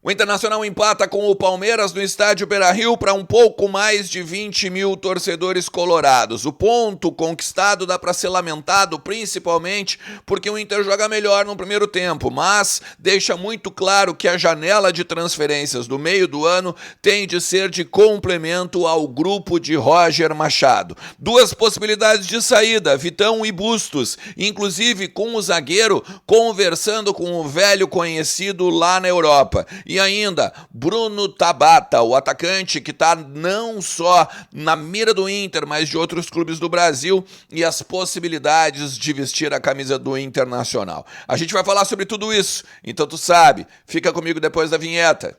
O Internacional empata com o Palmeiras no estádio Beira-Rio para um pouco mais de 20 mil torcedores colorados. O ponto conquistado dá para ser lamentado, principalmente porque o Inter joga melhor no primeiro tempo, mas deixa muito claro que a janela de transferências do meio do ano tem de ser de complemento ao grupo de Roger Machado. Duas possibilidades de saída, Vitão e Bustos, inclusive com o zagueiro conversando com o velho conhecido lá na Europa. E ainda, Bruno Tabata, o atacante que está não só na mira do Inter, mas de outros clubes do Brasil e as possibilidades de vestir a camisa do Internacional. A gente vai falar sobre tudo isso, então tu sabe, fica comigo depois da vinheta.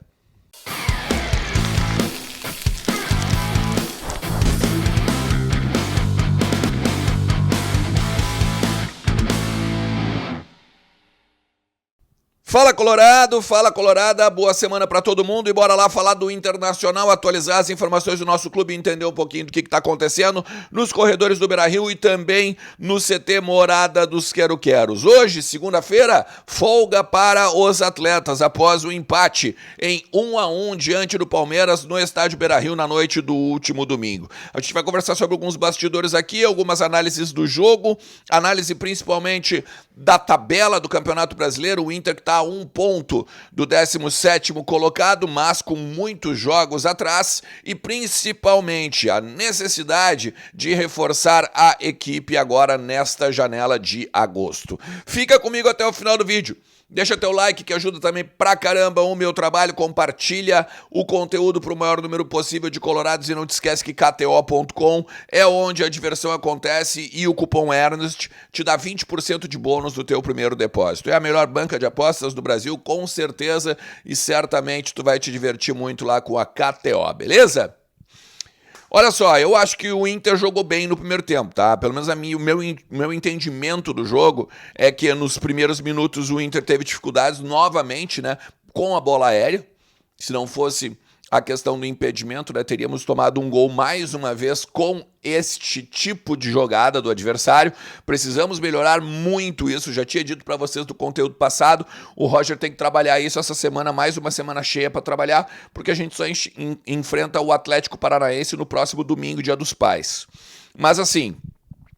Fala Colorado, fala Colorada, boa semana para todo mundo e bora lá falar do Internacional, atualizar as informações do nosso clube e entender um pouquinho do que está acontecendo nos corredores do Beira-Rio e também no CT Morada dos Quero-Queros. Hoje, segunda-feira, folga para os atletas após o empate em 1-1 diante do Palmeiras no estádio Beira-Rio na noite do último domingo. A gente vai conversar sobre alguns bastidores aqui, algumas análises do jogo, análise principalmente da tabela do Campeonato Brasileiro, o Inter que está a um ponto do 17º colocado, mas com muitos jogos atrás e principalmente a necessidade de reforçar a equipe agora nesta janela de agosto. Fica comigo até o final do vídeo. Deixa teu like que ajuda também pra caramba o meu trabalho, compartilha o conteúdo para o maior número possível de colorados e não te esquece que KTO.com é onde a diversão acontece e o cupom Ernest te dá 20% de bônus do teu primeiro depósito. É a melhor banca de apostas do Brasil, com certeza, e certamente tu vai te divertir muito lá com a KTO, beleza? Olha só, eu acho que o Inter jogou bem no primeiro tempo, tá? Pelo menos o meu entendimento do jogo é que nos primeiros minutos o Inter teve dificuldades novamente, né, com a bola aérea. Se não fosse a questão do impedimento, né, teríamos tomado um gol mais uma vez com este tipo de jogada do adversário. Precisamos melhorar muito isso, já tinha dito para vocês do conteúdo passado, o Roger tem que trabalhar isso essa semana, mais uma semana cheia para trabalhar, porque a gente só enfrenta o Atlético Paranaense no próximo domingo, Dia dos Pais. Mas assim,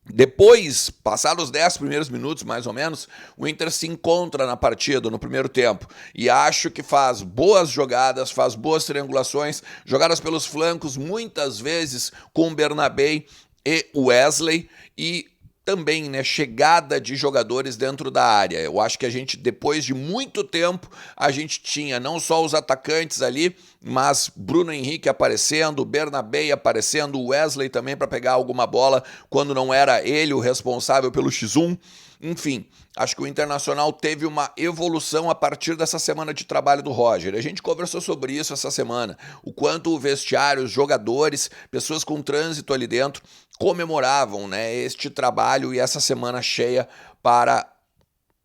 depois, passados os 10 primeiros minutos, mais ou menos, o Inter se encontra na partida no primeiro tempo e acho que faz boas jogadas, faz boas triangulações, jogadas pelos flancos, muitas vezes com o Bernabé e o Wesley e também, né, chegada de jogadores dentro da área. Eu acho que a gente, depois de muito tempo, a gente tinha não só os atacantes ali, mas Bruno Henrique aparecendo, Bernabé aparecendo, Wesley também para pegar alguma bola quando não era ele o responsável pelo X1. Enfim, acho que o Internacional teve uma evolução a partir dessa semana de trabalho do Roger. A gente conversou sobre isso essa semana, o quanto o vestiário, os jogadores, pessoas com trânsito ali dentro, comemoravam, né, este trabalho e essa semana cheia para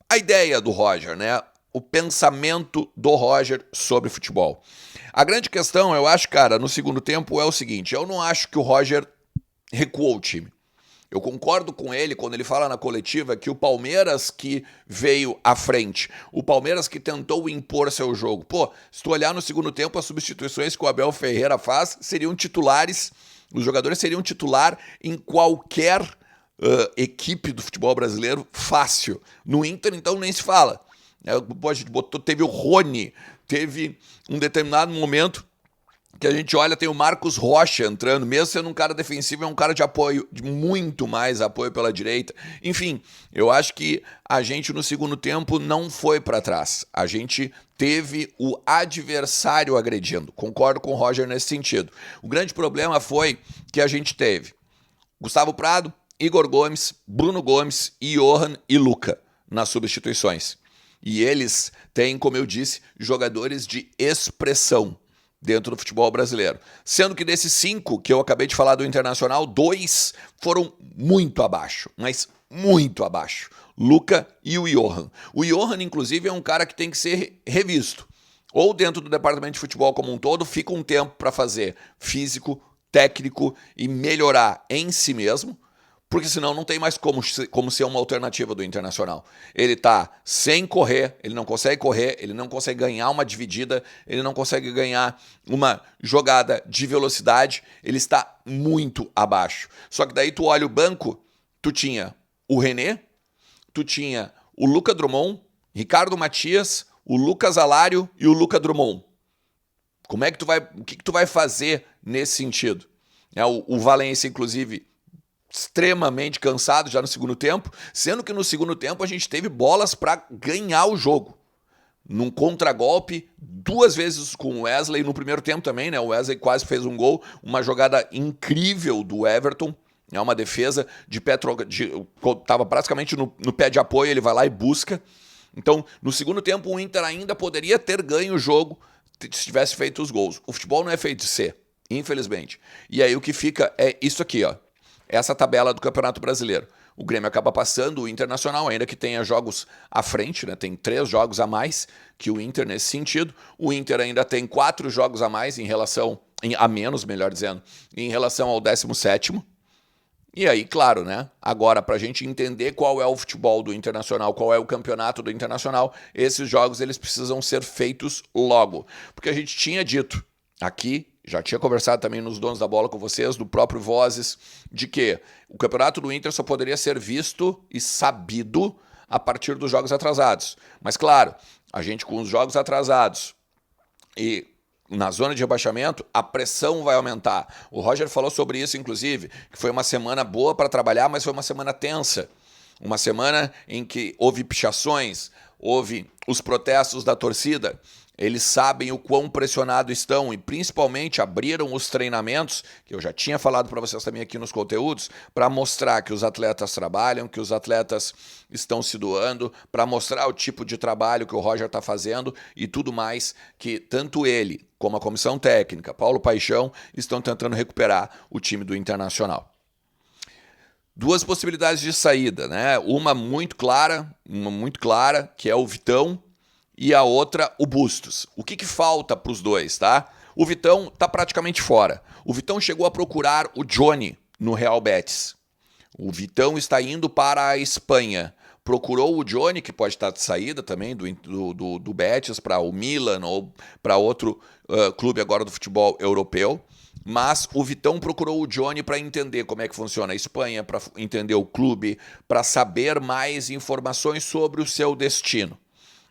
a ideia do Roger, né, o pensamento do Roger sobre futebol. A grande questão, eu acho, cara, no segundo tempo é o seguinte, eu não acho que o Roger recuou o time. Eu concordo com ele quando ele fala na coletiva que o Palmeiras que veio à frente, o Palmeiras que tentou impor seu jogo. Pô, se tu olhar no segundo tempo, as substituições que o Abel Ferreira faz seriam titulares, os jogadores seriam titular em qualquer equipe do futebol brasileiro fácil. No Inter, então, nem se fala. A gente teve o Rony, teve um determinado momento que a gente olha, tem o Marcos Rocha entrando, mesmo sendo um cara defensivo, é um cara de apoio, de muito mais apoio pela direita. Enfim, eu acho que a gente no segundo tempo não foi para trás. A gente teve o adversário agredindo. Concordo com o Roger nesse sentido. O grande problema foi que a gente teve Gustavo Prado, Igor Gomes, Bruno Gomes, Johan e Luca nas substituições. E eles têm, como eu disse, jogadores de expressão dentro do futebol brasileiro. Sendo que desses 5 que eu acabei de falar do Internacional, 2 foram muito abaixo, mas muito abaixo. Luca e o Johan. O Johan, inclusive, é um cara que tem que ser revisto. Ou dentro do departamento de futebol como um todo, fica um tempo para fazer físico, técnico e melhorar em si mesmo, Porque senão não tem mais como ser uma alternativa do Internacional. Ele tá sem correr, ele não consegue ganhar uma dividida, ele não consegue ganhar uma jogada de velocidade, ele está muito abaixo. Só que daí tu olha o banco, tu tinha o René, tu tinha o Luca Drummond, Ricardo Matias, o Lucas Alário e o Luca Drummond. O que tu vai fazer nesse sentido? O Valencia, inclusive, extremamente cansado já no segundo tempo, sendo que no segundo tempo a gente teve bolas para ganhar o jogo. Num contragolpe, 2 vezes com o Wesley, no primeiro tempo também, né? O Wesley quase fez um gol, uma jogada incrível do Everton, uma defesa de pé, estava praticamente no pé de apoio, ele vai lá e busca. Então, no segundo tempo, o Inter ainda poderia ter ganho o jogo se tivesse feito os gols. O futebol não é feito de ser, infelizmente. E aí o que fica é isso aqui, ó. Essa tabela do Campeonato Brasileiro. O Grêmio acaba passando o Internacional, ainda que tenha jogos à frente, né? Tem 3 jogos a mais que o Inter nesse sentido. O Inter ainda tem 4 jogos a mais a menos, melhor dizendo, em relação ao 17º. E aí, claro, né? Agora, para a gente entender qual é o futebol do Internacional, qual é o campeonato do Internacional, esses jogos eles precisam ser feitos logo. Porque a gente tinha dito aqui, já tinha conversado também nos Donos da Bola com vocês, do próprio Vozes, de que o campeonato do Inter só poderia ser visto e sabido a partir dos jogos atrasados. Mas claro, a gente com os jogos atrasados e na zona de rebaixamento, a pressão vai aumentar. O Roger falou sobre isso, inclusive, que foi uma semana boa para trabalhar, mas foi uma semana tensa. Uma semana em que houve pichações, houve os protestos da torcida. Eles sabem o quão pressionados estão e principalmente abriram os treinamentos, que eu já tinha falado para vocês também aqui nos conteúdos, para mostrar que os atletas trabalham, que os atletas estão se doando, para mostrar o tipo de trabalho que o Roger está fazendo e tudo mais que tanto ele como a comissão técnica, Paulo Paixão, estão tentando recuperar o time do Internacional. 2 possibilidades de saída, né? Uma muito clara, que é o Vitão, e a outra, o Bustos. O que falta para os dois, tá? O Vitão está praticamente fora. O Vitão chegou a procurar o Johnny no Real Betis. O Vitão está indo para a Espanha. Procurou o Johnny, que pode estar de saída também do Betis, para o Milan ou para outro clube agora do futebol europeu. Mas o Vitão procurou o Johnny para entender como é que funciona a Espanha, para entender o clube, para saber mais informações sobre o seu destino.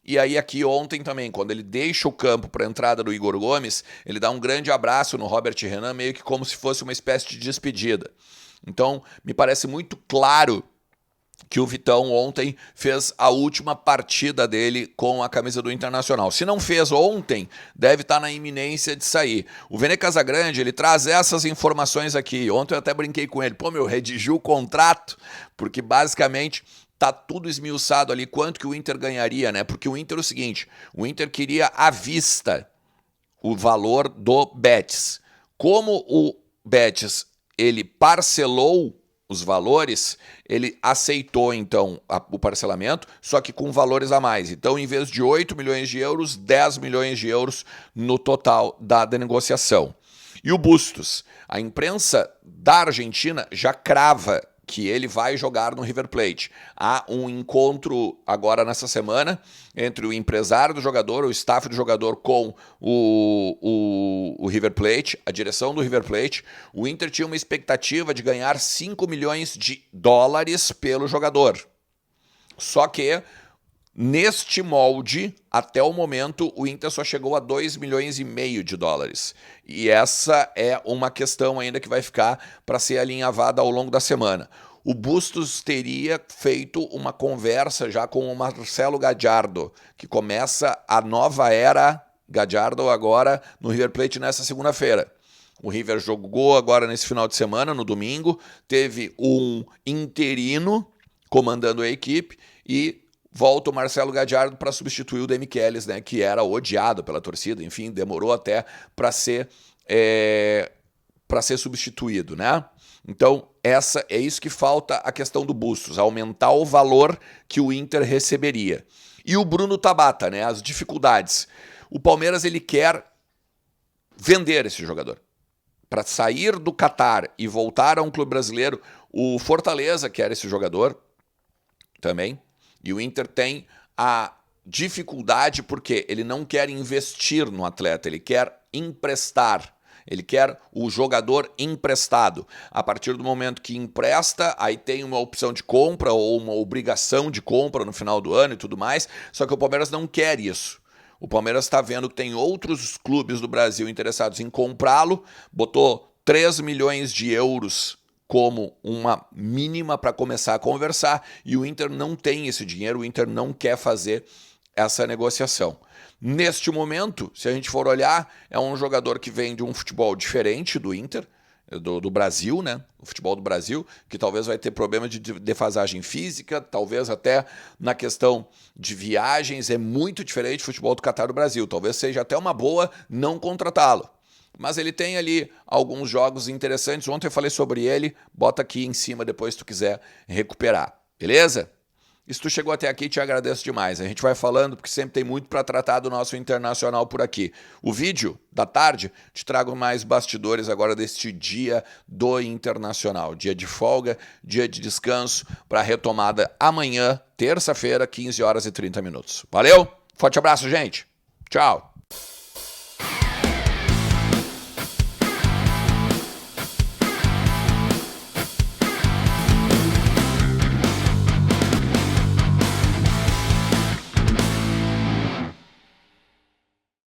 E aí aqui ontem também, quando ele deixa o campo para a entrada do Igor Gomes, ele dá um grande abraço no Robert Renan, meio que como se fosse uma espécie de despedida. Então, me parece muito claro que o Vitão ontem fez a última partida dele com a camisa do Internacional. Se não fez ontem, deve estar na iminência de sair. O Vene Casagrande, ele traz essas informações aqui. Ontem eu até brinquei com ele. Redigiu o contrato, porque basicamente tá tudo esmiuçado ali, quanto que o Inter ganharia, né? Porque o Inter é o seguinte, o Inter queria à vista o valor do Betis. Como o Betis, ele parcelou os valores, ele aceitou, então, o parcelamento, só que com valores a mais. Então, em vez de 8 milhões de euros, 10 milhões de euros no total da negociação. E o Bustos, a imprensa da Argentina já crava que ele vai jogar no River Plate. Há um encontro agora nessa semana entre o empresário do jogador, o staff do jogador com o River Plate, a direção do River Plate. O Inter tinha uma expectativa de ganhar 5 milhões de dólares pelo jogador. Só que neste molde, até o momento, o Inter só chegou a 2,5 milhões de dólares. E essa é uma questão ainda que vai ficar para ser alinhavada ao longo da semana. O Bustos teria feito uma conversa já com o Marcelo Gallardo, que começa a nova era Gallardo agora no River Plate nessa segunda-feira. O River jogou agora nesse final de semana, no domingo, teve um interino comandando a equipe e volta o Marcelo Gallardo para substituir o Demichelis, né, que era odiado pela torcida, enfim, demorou até para ser substituído, né? Então, é isso que falta a questão do Bustos, aumentar o valor que o Inter receberia. E o Bruno Tabata, né, as dificuldades. O Palmeiras ele quer vender esse jogador. Para sair do Catar e voltar a um clube brasileiro, O Fortaleza quer esse jogador também, e o Inter tem a dificuldade porque ele não quer investir no atleta, ele quer emprestar. Ele quer o jogador emprestado. A partir do momento que empresta, aí tem uma opção de compra ou uma obrigação de compra no final do ano e tudo mais, só que o Palmeiras não quer isso. O Palmeiras está vendo que tem outros clubes do Brasil interessados em comprá-lo, botou 3 milhões de euros como uma mínima para começar a conversar, e o Inter não tem esse dinheiro, o Inter não quer fazer essa negociação. Neste momento, se a gente for olhar, é um jogador que vem de um futebol diferente do Inter, do Brasil, né? O futebol do Brasil, que talvez vai ter problema de defasagem física, talvez até na questão de viagens, é muito diferente do futebol do Catar do Brasil. Talvez seja até uma boa não contratá-lo. Mas ele tem ali alguns jogos interessantes. Ontem eu falei sobre ele, bota aqui em cima depois se tu quiser recuperar. Beleza? E se tu chegou até aqui, te agradeço demais. A gente vai falando porque sempre tem muito para tratar do nosso Internacional por aqui. O vídeo da tarde, te trago mais bastidores agora deste dia do Internacional. Dia de folga, dia de descanso, para retomada amanhã, terça-feira, 15 horas e 30 minutos. Valeu? Forte abraço, gente. Tchau.